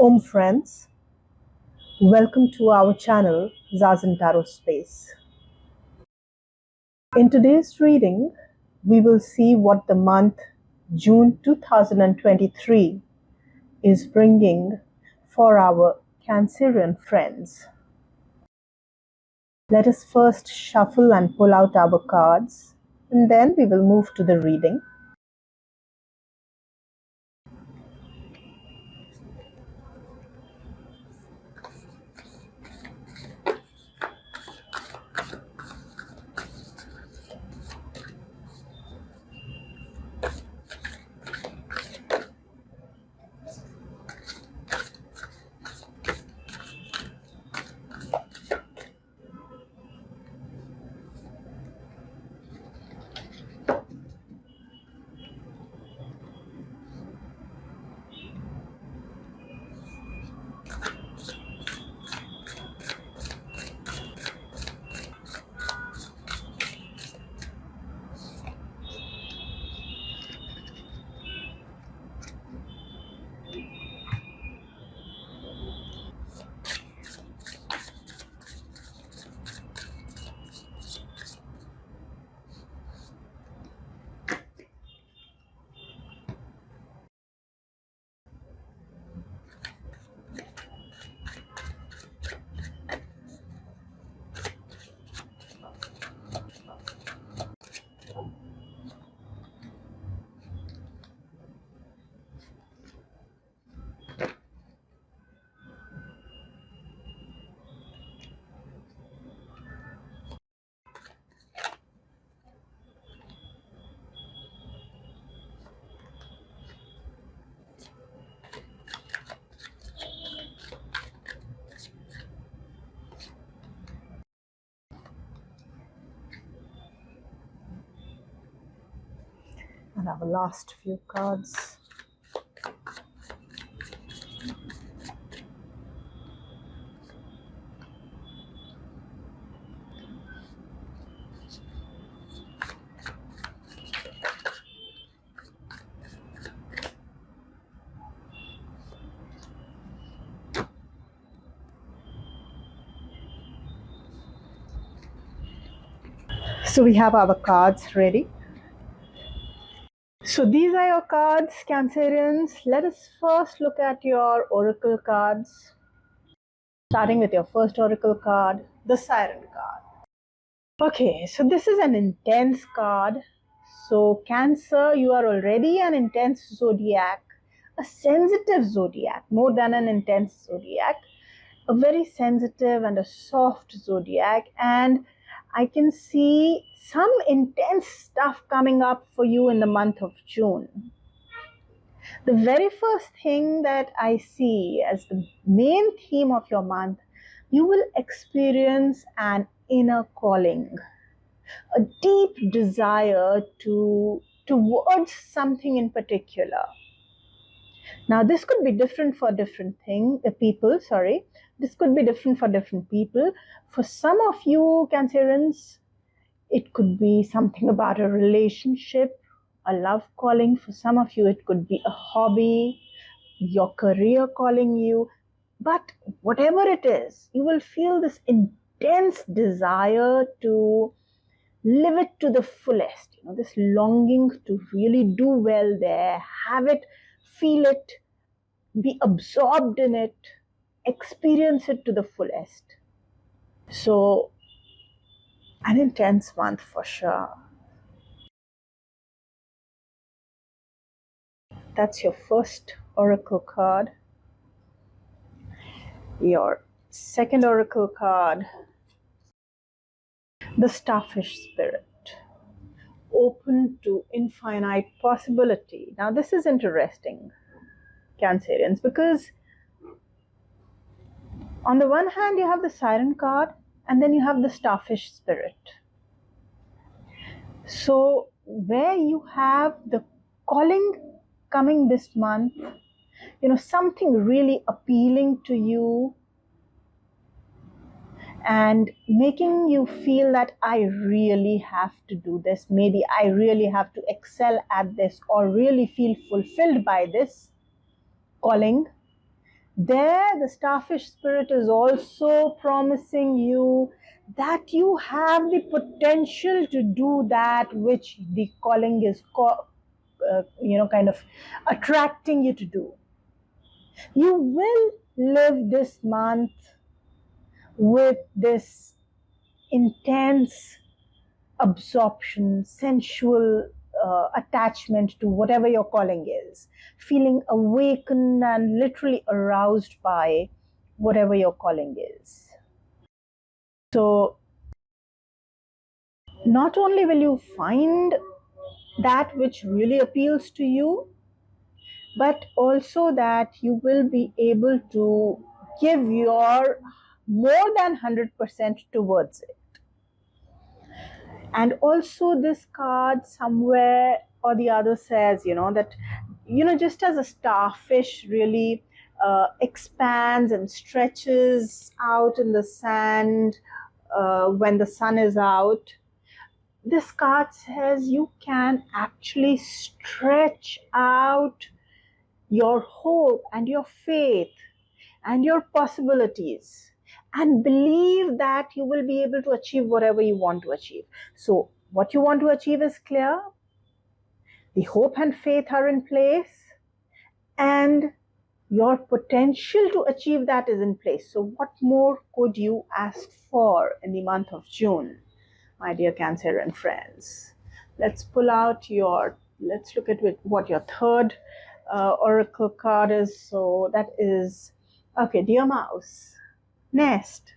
Om friends, welcome to our channel Zazen Tarot Space. In today's reading, we will see what the month June 2023 is bringing for our Cancerian friends. Let us first shuffle and pull out our cards, and then we will move to the reading. And our last few cards. So we have our cards ready. So these are your cards, Cancerians. Let us first look at your oracle cards. Starting with your first oracle card, the Siren card. Okay, so this is an intense card. So Cancer, you are already an intense zodiac, a sensitive zodiac, more than an intense zodiac, a very sensitive and a soft zodiac, and I can see some intense stuff coming up for you in the month of June. The very first thing that I see as the main theme of your month, you will experience inner calling, a deep desire towards something in particular. Now, this could be different for different people. This could be different for different people. For some of you Cancerians, it could be something about a relationship, a love calling. For some of you, it could be a hobby, your career calling you. But whatever it is, you will feel this intense desire to live it to the fullest. This longing to really do well there, have it, feel it, be absorbed in it, experience it to the fullest. So, an intense month for sure. That's your first oracle card. Your second oracle card, the Starfish Spirit. Open to infinite possibility. Now, this is interesting, Cancerians, because on the one hand, you have the Siren card, and then you have the Starfish Spirit. So, where you have the calling coming this month, something really appealing to you and making you feel that I really have to do this. Maybe I really have to excel at this or really feel fulfilled by this calling. There, the starfish spirit is also promising you that you have the potential to do that which the calling is, kind of attracting you to do. You will live this month with this intense absorption, sensual attachment to whatever your calling is, feeling awakened and literally aroused by whatever your calling is. So, not only will you find that which really appeals to you, but also that you will be able to give your more than 100% towards it. And also, this card somewhere or the other says, that, just as a starfish really expands and stretches out in the sand when the sun is out, this card says you can actually stretch out your hope and your faith and your possibilities and believe that you will be able to achieve whatever you want to achieve. So, what you want to achieve is clear, the hope and faith are in place, and your potential to achieve that is in place. So, what more could you ask for in the month of June, my dear Cancer and friends? Let's look at what your third oracle card is. So, that is, okay, dear mouse. Nest.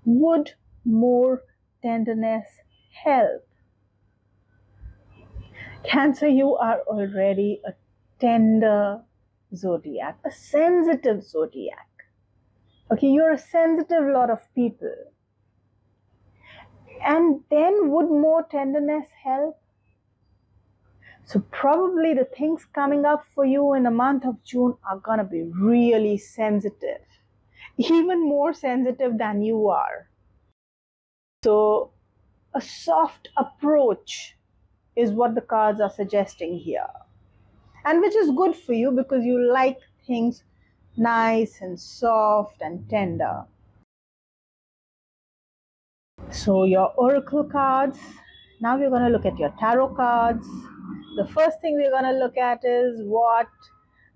Would more tenderness help? Cancer, you are already a tender zodiac, a sensitive zodiac. Okay, you're a sensitive lot of people. And then would more tenderness help? So probably the things coming up for you in the month of June are gonna be really sensitive. Even more sensitive than you are. So a soft approach is what the cards are suggesting here, and which is good for you because you like things nice and soft and tender. So your oracle cards, now we're going to look at your tarot cards. The first thing we're going to look at is what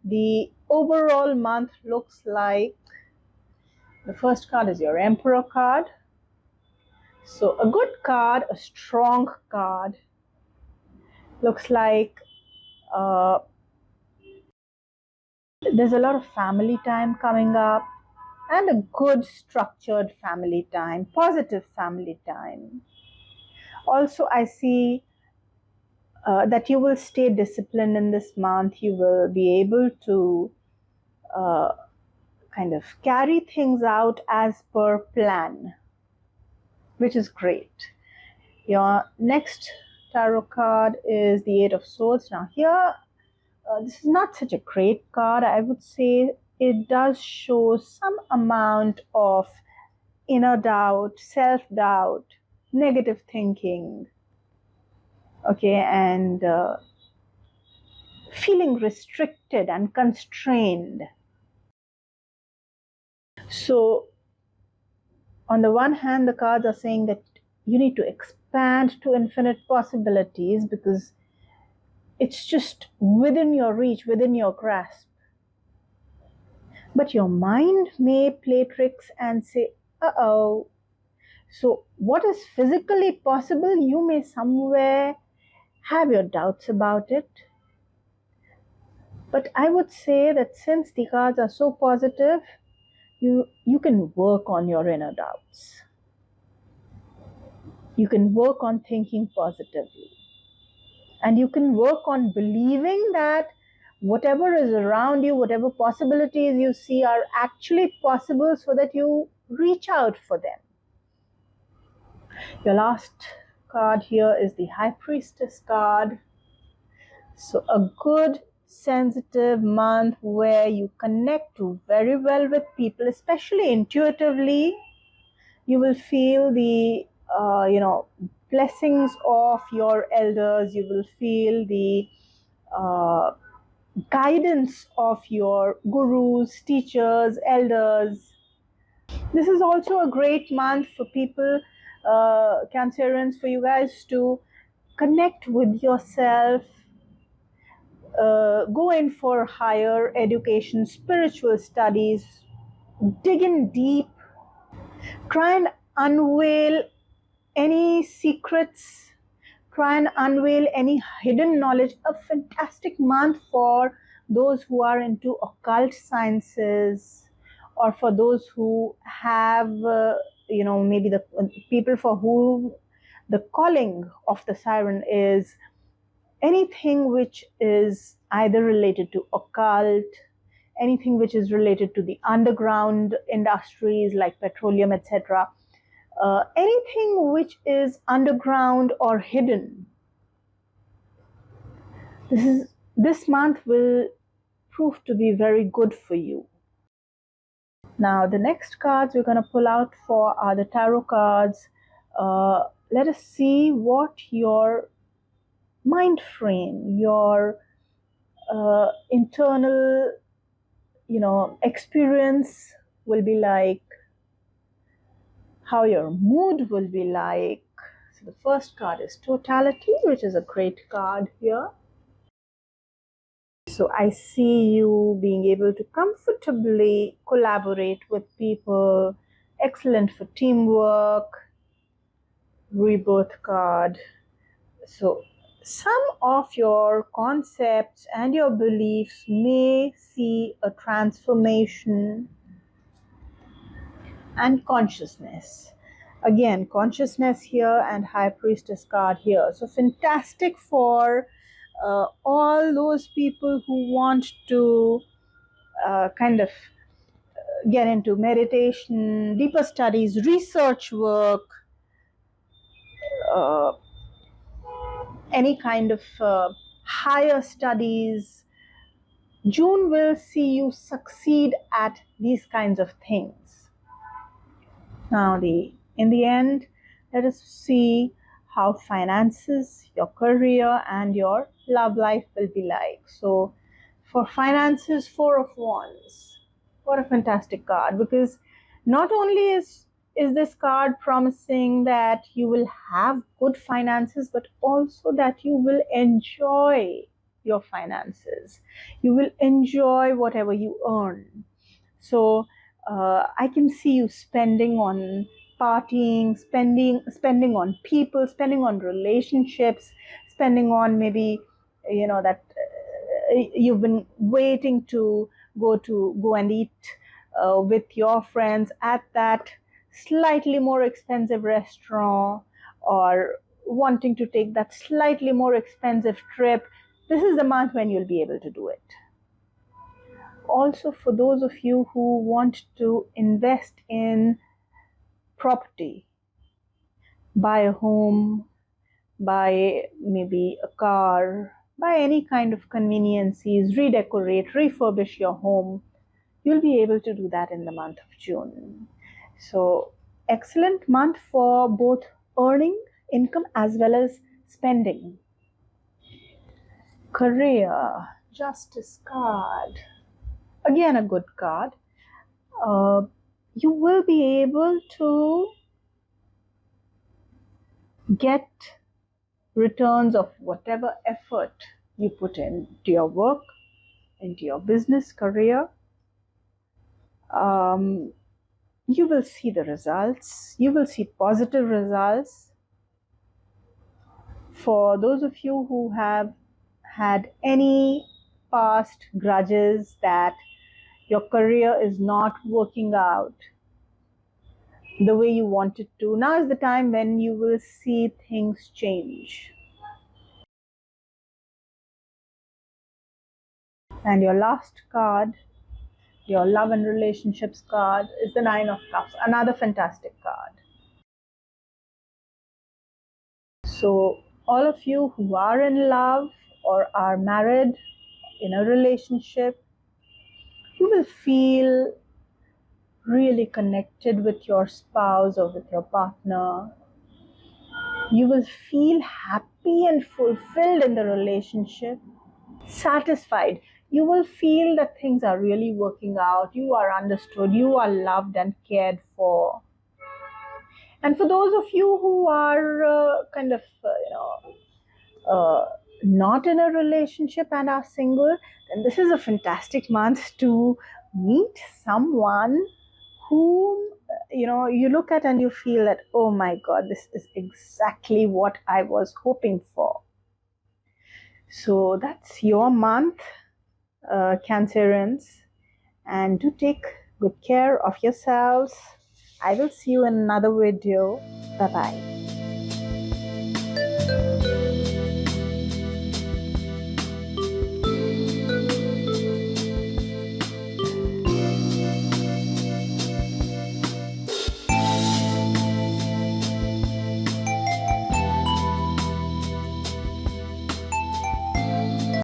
the overall month looks like. The first card is your Emperor card. So a good card, a strong card, looks like there's a lot of family time coming up and a good structured family time, positive family time. Also, I see that you will stay disciplined in this month. You will be able to kind of carry things out as per plan, which is great. Your next tarot card is the Eight of Swords. Now here, this is not such a great card. I would say it does show some amount of inner doubt, self-doubt, negative thinking, okay, and feeling restricted and constrained. So on the one hand, the cards are saying that you need to expand to infinite possibilities because it's just within your reach, within your grasp. But your mind may play tricks and say, uh-oh. So what is physically possible, you may somewhere have your doubts about it. But I would say that since the cards are so positive, you can work on your inner doubts. You can work on thinking positively. And you can work on believing that whatever is around you, whatever possibilities you see are actually possible, so that you reach out for them. Your last card here is the High Priestess card. So a good sensitive month where you connect very well with people, especially intuitively. You will feel the blessings of your elders. You will feel the guidance of your gurus, teachers, elders. This is also a great month for people, Cancerians, for you guys to connect with yourself, go in for higher education, spiritual studies, dig in deep, try and unveil any secrets, try and unveil any hidden knowledge. A fantastic month for those who are into occult sciences, or for those who have, maybe the people for whom the calling of the siren is anything which is either related to occult, anything which is related to the underground industries like petroleum, etc. Anything which is underground or hidden. This month will prove to be very good for you. Now, the next cards we're going to pull out for are the tarot cards. Let us see what your mind frame, your internal, experience will be like, how your mood will be like. So the first card is totality, which is a great card here. So I see you being able to comfortably collaborate with people, excellent for teamwork. Rebirth card. So some of your concepts and your beliefs may see a transformation. And consciousness. Again, consciousness here and High Priestess card here. So fantastic for all those people who want to kind of get into meditation, deeper studies, research work, any kind of higher studies. June will see you succeed at these kinds of things. Now, in the end, let us see how finances, your career, and your love life will be like. So, for finances, Four of Wands. What a fantastic card, because not only is this card promising that you will have good finances, but also that you will enjoy your finances. You will enjoy whatever you earn. So, I can see you spending on partying, spending on people, spending on relationships, spending on maybe, that you've been waiting to go and eat with your friends at that slightly more expensive restaurant, or wanting to take that slightly more expensive trip. This is the month when you'll be able to do it. Also, for those of you who want to invest in property, buy a home, buy maybe a car, buy any kind of conveniences, redecorate, refurbish your home, you'll be able to do that in the month of June. So, excellent month for both earning income as well as spending. Career, Justice card. Again, a good card. You will be able to get returns of whatever effort you put into your work, into your business, career. You will see the results. You will see positive results. For those of you who have had any past grudges that your career is not working out the way you want it to, now is the time when you will see things change. And your last card, your love and relationships card, is the Nine of Cups, another fantastic card. So all of you who are in love or are married, in a relationship, you will feel really connected with your spouse or with your partner. You will feel happy and fulfilled in the relationship, satisfied. You will feel that things are really working out. You are understood. You are loved and cared for. And for those of you who are not in a relationship and are single, then this is a fantastic month to meet someone whom you look at and you feel that, oh my god, this is exactly what I was hoping for. So that's your month, Cancerians, and do take good care of yourselves. I will see you in another video. Bye bye.